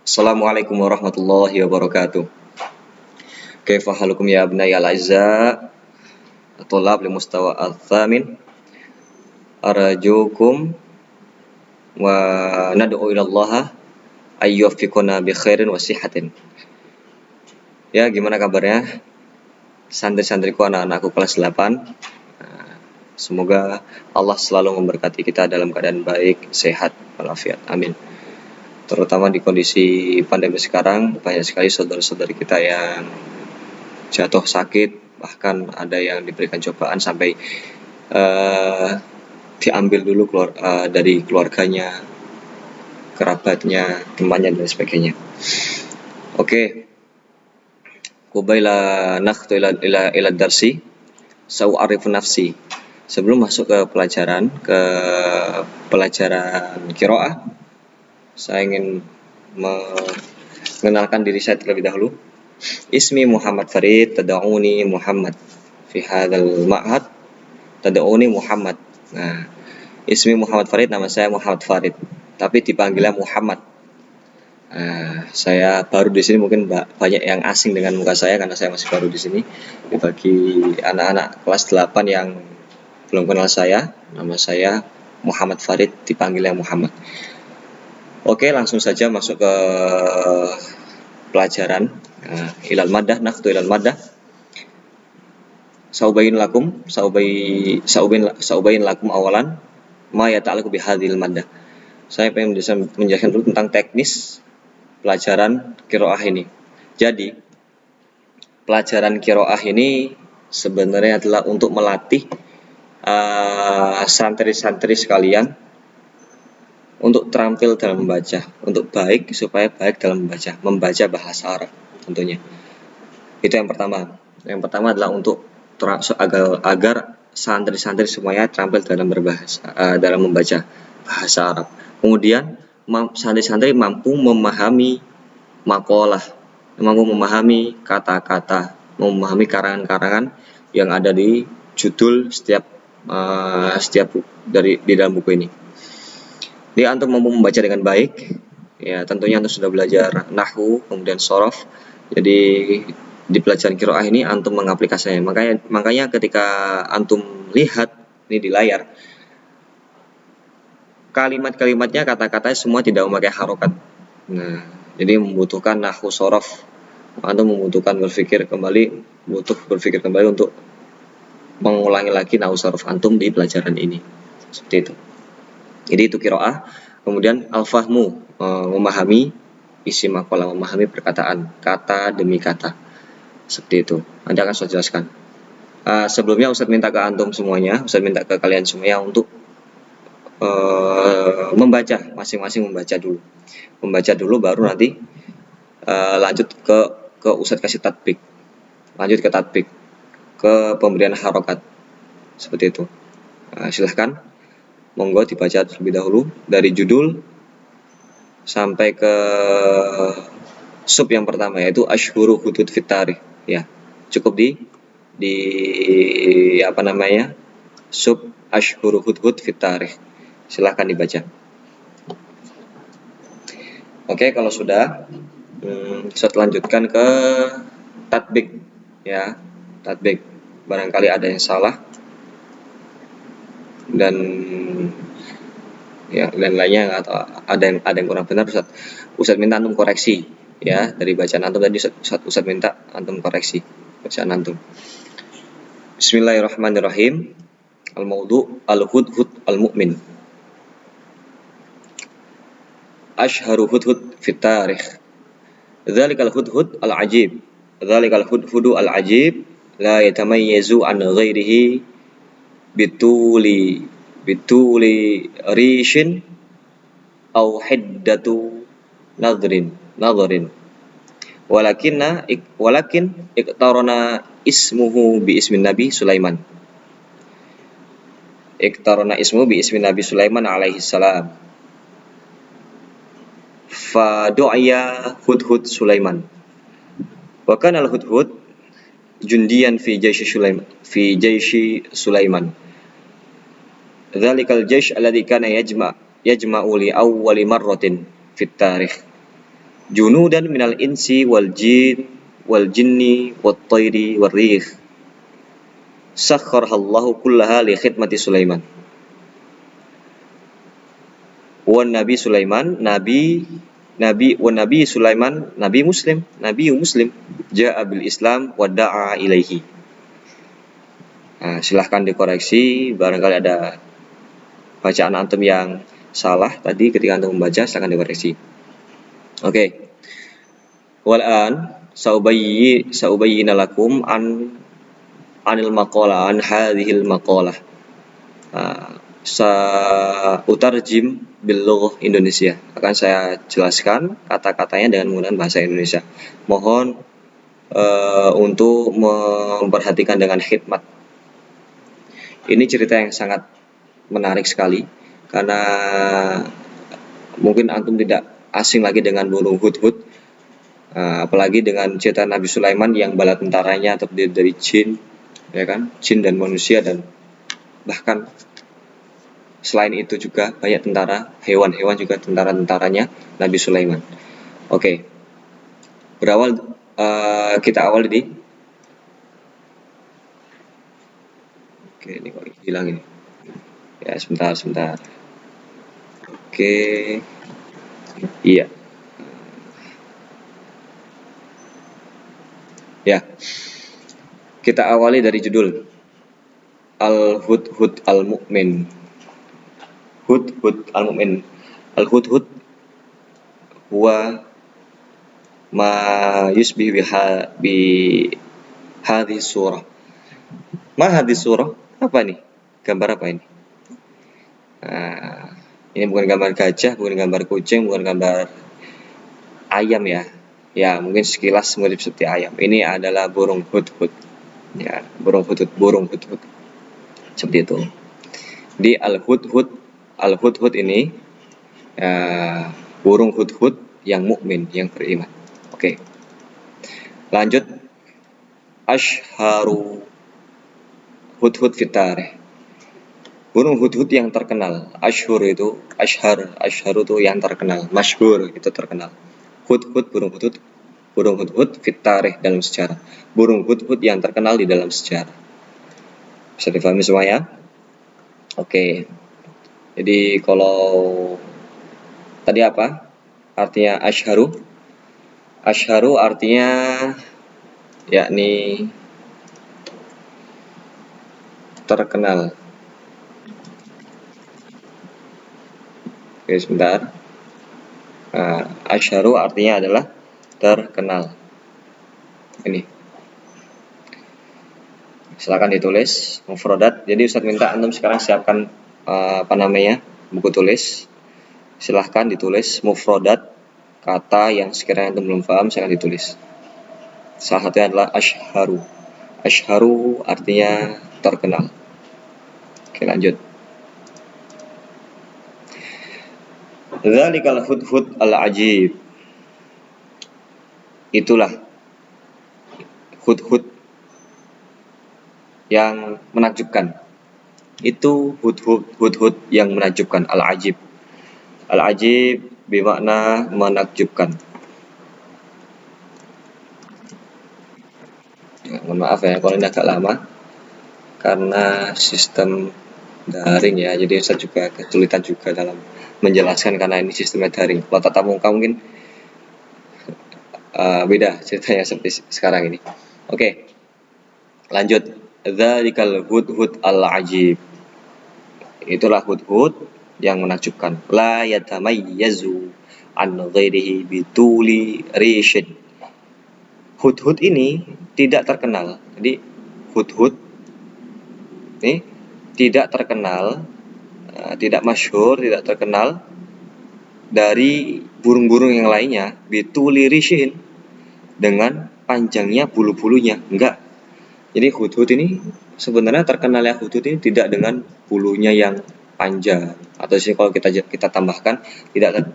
Assalamualaikum warahmatullahi wabarakatuh. Kaifa halukum ya abnai al-azza Tulab li mustawa al-thamin. Arjukum wa nad'u ila Allah ayyuwaffiquna bi khairin wa sihatin. Ya, gimana kabarnya? Santri-santriku, anak-anakku kelas 8. Semoga Allah selalu memberkati kita dalam keadaan baik, sehat, walafiat. Amin. Terutama di kondisi pandemi sekarang, banyak sekali saudara-saudari kita yang jatuh sakit, bahkan ada yang diberikan cobaan sampai diambil dulu dari keluarganya, kerabatnya, temannya, dan sebagainya. Oke. Qubaila nakhtu ila darsi sa'arifu nafsi. Sebelum masuk ke pelajaran qiraah, saya ingin mengenalkan diri saya terlebih dahulu. Ismi Muhammad Farid, tada'uni Muhammad. Fi hadzal ma'had tada'uni Muhammad. Nah, ismi Muhammad Farid, nama saya Muhammad Farid, tapi dipanggilnya Muhammad. Saya baru di sini, mungkin banyak yang asing dengan muka saya karena saya masih baru di sini. Bagi anak-anak kelas 8 yang belum kenal saya, nama saya Muhammad Farid, dipanggilnya Muhammad. Oke, langsung saja masuk ke pelajaran. Ilal maddah, nakhtu ilal maddah. Saubayin lakum awalan ma yata'allaqu bi hadzal maddah. Saya ingin menjelaskan dulu tentang teknis pelajaran qiraah ini. Jadi, pelajaran qiraah ini sebenarnya adalah untuk melatih santri-santri sekalian untuk terampil dalam membaca, untuk supaya baik dalam membaca bahasa Arab tentunya. Itu yang pertama. Yang pertama adalah untuk agar santri-santri semuanya terampil dalam membaca bahasa Arab. Kemudian santri-santri mampu memahami maqalah, mampu memahami kata-kata, memahami karangan-karangan yang ada di judul setiap di dalam buku ini. Jadi antum mampu membaca dengan baik, ya tentunya antum sudah belajar nahwu, kemudian shorof. Jadi di pelajaran qiraah ini antum mengaplikasikannya. Makanya ketika antum lihat ini di layar, kalimat-kalimatnya, kata-katanya semua tidak memakai harokat. Nah, jadi membutuhkan nahwu, shorof. Antum membutuhkan berpikir kembali untuk mengulangi lagi nahwu shorof antum di pelajaran ini. Seperti itu. Jadi itu qiraah. Kemudian al-fahmu, memahami isi maqalah, memahami perkataan, kata demi kata. Seperti itu. Nanti akan saya jelaskan. Sebelumnya Ustaz minta ke antum semuanya, Ustaz minta ke kalian semuanya untuk membaca, masing-masing membaca dulu baru nanti lanjut ke Ustaz kasih tatbik. Lanjut ke tatbik, ke pemberian harokat. Seperti itu. Silahkan, monggo dibaca terlebih dahulu dari judul sampai ke sub yang pertama, yaitu Ashhuru Hudud fit Tarikh. Ya, cukup di sub Ashhuru Hudud fit Tarikh. Silahkan dibaca. Oke, kalau sudah, saya lanjutkan ke tatbik. Ya, tatbik. Barangkali ada yang salah dan lainnya, atau ada yang kurang benar, Ustaz minta antum koreksi, ya, dari bacaan antum tadi. Ustaz minta antum koreksi bacaan antum. Bismillahirrahmanirrahim. Al-maudu al-hudhud al-mu'min. Ashharu hudhud fit tarikh. Dzalikal hudhud al-ajib. Dzalikal hudhudu al-ajib la yatamayyazu an ghairihi bituli rishin aw hiddatu nadrin walakin iktarana ismuhu bi ismin Nabi Sulaiman alaihi salam fa du'iya hudhud Sulaiman wa kana al-hudhud jundiyan fi jaishi Sulaiman. Dzalikal jaish alladhi kana yajma'u li awwali marratin fit tarikh. junudan minal insi wal jinni wat tayri war rih sakharallahu kullaha li khidmati Sulaiman. Wan Nabi Sulaiman Nabi Sulaiman Nabi Muslim ja'a bil Islam wa da'a ilaihi. Nah, silahkan dikoreksi barangkali ada bacaan antum yang salah tadi ketika antum membaca, silahkan dikoreksi. Oke. Wal an saubayyina lakum anil maqalah an hadhil maqalah. Utarjim bil lughah Indonesia. Akan saya jelaskan kata-katanya dengan menggunakan bahasa Indonesia. Mohon untuk memperhatikan dengan khidmat. Ini cerita yang sangat menarik sekali karena mungkin antum tidak asing lagi dengan burung hudhud, apalagi dengan cerita Nabi Sulaiman yang bala tentaranya terdiri dari jin, ya kan, jin dan manusia, dan bahkan selain itu juga banyak tentara, hewan-hewan juga tentara-tentaranya Nabi Sulaiman. Oke. Kita awal di Oke, ini kok hilang ini. Ya, sebentar. Oke. Iya. Ya. Kita awali dari judul Al-Hudhud Al-Mu'min. Hudhud Al-Mu'min. Al-Hudhud huwa ma yusbih bi hadhihi surah. Ma hadhihi surah? Apa nih? Gambar apa ini? Ini bukan gambar gajah, bukan gambar kucing, bukan gambar ayam ya. Ya, mungkin sekilas mirip seperti ayam. Ini adalah burung hudhud. Ya, burung hudhud. Seperti itu. Di Al-Hudhud ini burung hudhud yang mukmin, yang beriman. Oke. Lanjut. Ashharu hudhud fitareh. Burung hudhud yang terkenal. Ashhar itu yang terkenal. Masyhur itu terkenal. Hudhud burung hudhud fitareh dalam sejarah. Burung hudhud yang terkenal di dalam sejarah. Bisa difahami semuanya? Oke. Jadi kalau tadi apa? Artinya ashharu? Ashharu artinya yakni terkenal. Oke, sebentar. Ashharu artinya adalah terkenal. Ini. Silakan ditulis mufradat. Jadi Ustaz minta antum sekarang siapkan buku tulis. Silahkan ditulis mufradat kata yang sekiranya antum belum paham, silahkan ditulis. Salah satunya adalah ashharu. Ashharu artinya terkenal. Oke, lanjut. Dzalikal hudhud al-ajib. Itulah hudhud yang menakjubkan. Itu hudhud yang menakjubkan, al-ajib. Al-ajib bermakna menakjubkan. Ya, mohon maaf ya kalau ini agak lama karena sistem daring ya, jadi saya juga kesulitan juga dalam menjelaskan karena ini sistemnya daring. Kalau tatap muka mungkin beda ceritanya seperti sekarang ini. Oke. Lanjut. Dzalikal hudhud al-ajib. Itulah hudhud yang menakjubkan. La yatamayyazu an ghairihi bituli rishid. Hudhud ini tidak terkenal. Jadi hudhud ini tidak terkenal, tidak masyhur, tidak terkenal dari burung-burung yang lainnya bituli rishin, dengan panjangnya bulu-bulunya. Enggak. Jadi hudhud ini sebenarnya terkenalnya hudhud ini tidak dengan bulunya yang panjang, atau sih kalau kita tambahkan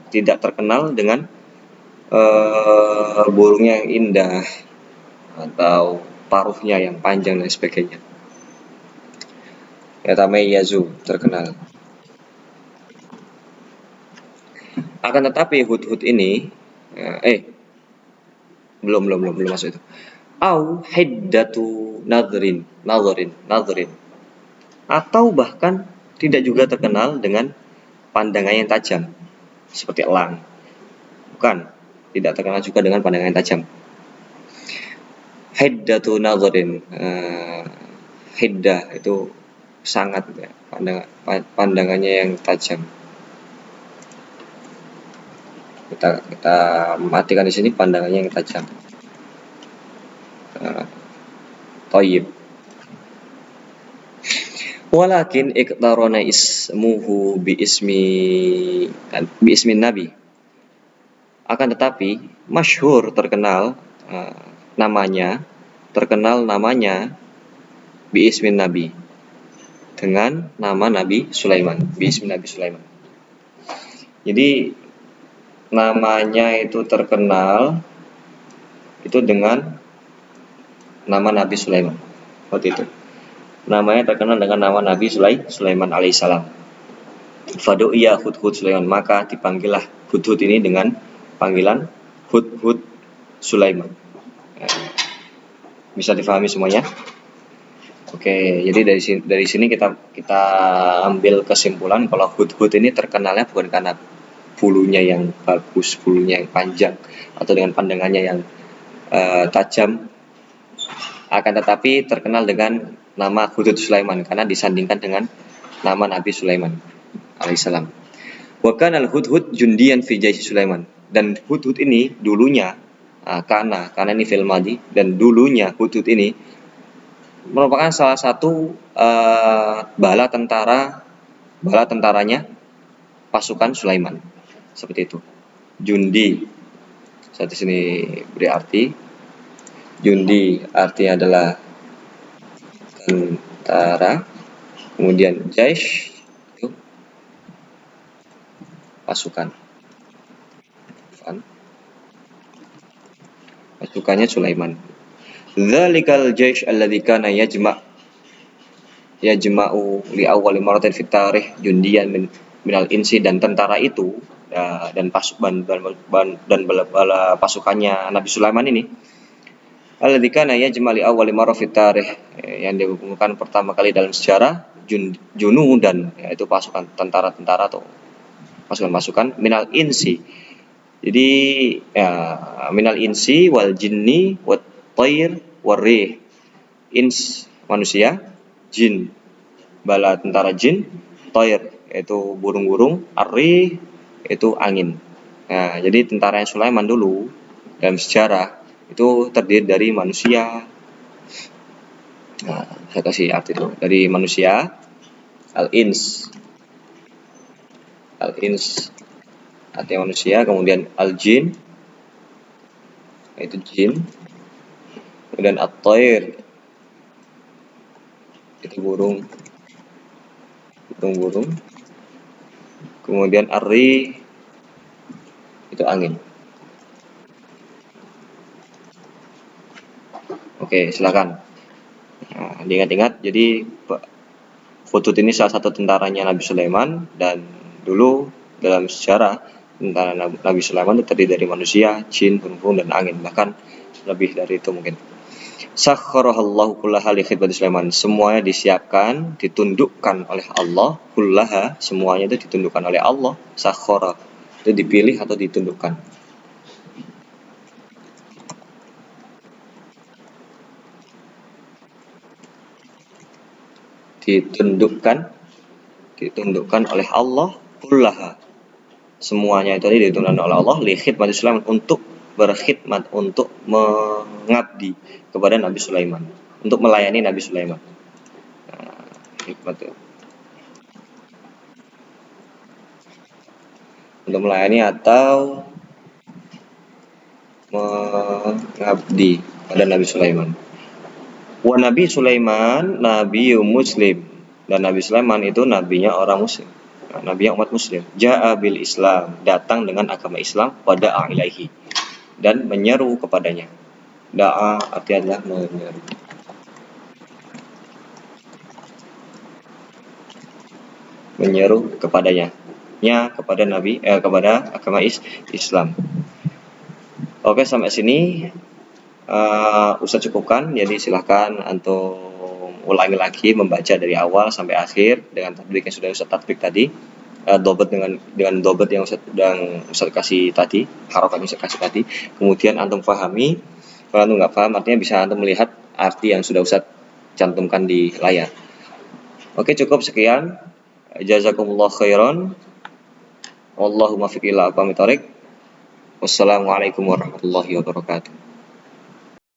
tidak terkenal dengan burungnya yang indah atau paruhnya yang panjang dan sebagainya. Yatamayyazu terkenal. Akan tetapi hudhud ini Belum masuk itu. Au hiddatu nadrin, atau bahkan tidak juga terkenal dengan pandangan yang tajam seperti elang. Bukan, tidak terkenal juga dengan pandangan yang tajam. Hiddatu nadrin, hiddah itu sangat ya, pandangannya yang tajam. Kita matikan di sini pandangannya yang tajam. Thayyib. Walakin iqtarana ismuhu bi ismin nabi. Akan tetapi masyhur terkenal namanya bi ismin nabi, dengan nama Nabi Sulaiman, bi ismin Nabi Sulaiman. Jadi namanya itu terkenal itu dengan nama Nabi Sulaiman. Seperti itu. Namanya terkenal dengan nama Nabi Sulaiman alaihissalam. Fadu'iya Hudhud Sulaiman, maka dipanggillah Hudhud ini dengan panggilan Hudhud Sulaiman. Bisa difahami semuanya? Oke, jadi dari sini kita ambil kesimpulan kalau Hudhud ini terkenalnya bukan karena bulunya yang bagus, bulunya yang panjang, atau dengan pandangannya yang tajam, akan tetapi terkenal dengan nama Hudhud Sulaiman karena disandingkan dengan nama Nabi Sulaiman alaihissalam. Wa kana al-Hudhud jundiyan fi jaysh Sulaiman, dan Hudhud ini dulunya karena ini fil madhi, dan dulunya Hudhud ini merupakan salah satu bala tentaranya pasukan Sulaiman. Seperti itu. Jundi. Saya di sini beri arti. Jundi artinya adalah tentara. Kemudian jaish itu pasukan. Pasukannya Sulaiman. Dzalikal jaish alladzi kana yajma'u li awwali maratin fi tarikh jundiyan minal insi, dan tentara itu dan bala pasukannya Nabi Sulaiman ini alladzi kana yajma'u li awwali maratin fi tarikh, yang dikumpulkan pertama kali dalam sejarah junudan, yaitu pasukan tentara-tentara atau pasukan-pasukan minal insi. Jadi minal insi wal jinni wat thair warrih. Ins manusia, jin bala tentara jin, thair yaitu burung-burung, arrih itu angin. Nah, jadi tentara yang Sulaiman dulu dalam sejarah itu terdiri dari manusia. Nah, saya kasih arti dulu. Dari manusia, al-ins artinya manusia, kemudian al-jin yaitu jin, kemudian at-thair itu burung, kemudian ar-rih itu angin. Oke, silakan. Nah, diingat-ingat, jadi Hudhud ini salah satu tentaranya Nabi Sulaiman, dan dulu dalam sejarah tentara Nabi Sulaiman itu terdiri dari manusia, jin, burung, dan angin, bahkan lebih dari itu mungkin. Sakharahallahu kullaha li khidmati Sulaiman, semuanya disiapkan, ditundukkan oleh Allah, kullaha semuanya itu ditundukkan oleh Allah, sakhara itu dipilih atau ditundukkan. Ditundukkan oleh Allah, kullaha semuanya itu ditundukkan oleh Allah, li khidmati Sulaiman untuk berkhidmat, untuk mengabdi kepada Nabi Sulaiman, untuk melayani Nabi Sulaiman. Khidmat itu untuk melayani atau mengabdi pada Nabi Sulaiman. Wa Nabi Sulaiman Nabi Muslim, dan Nabi Sulaiman itu nabinya orang muslim, nabinya umat muslim. Ja'a bil Islam, datang dengan agama Islam, wada'a ilaihi, dan menyeru kepadanya. Da'a artinya adalah menyeru. Menyeru kepadanya, kepada Nabi, kepada agama Islam. Oke, sampai sini Ustadz cukupkan. Jadi silahkan antum ulangi lagi membaca dari awal sampai akhir dengan tatbik yang sudah Ustadz tatbik tadi. Dobet dengan dobet yang Ustadz kasih tadi, harokat yang Ustadz kasih tadi. Kemudian antum pahami. Kalau antum nggak paham, artinya bisa antum melihat arti yang sudah Ustadz cantumkan di layar. Oke, cukup sekian. Jazakumullah khairan. Wallahumma fiq ila aqwamit thoriq. Wassalamualaikum warahmatullahi wabarakatuh.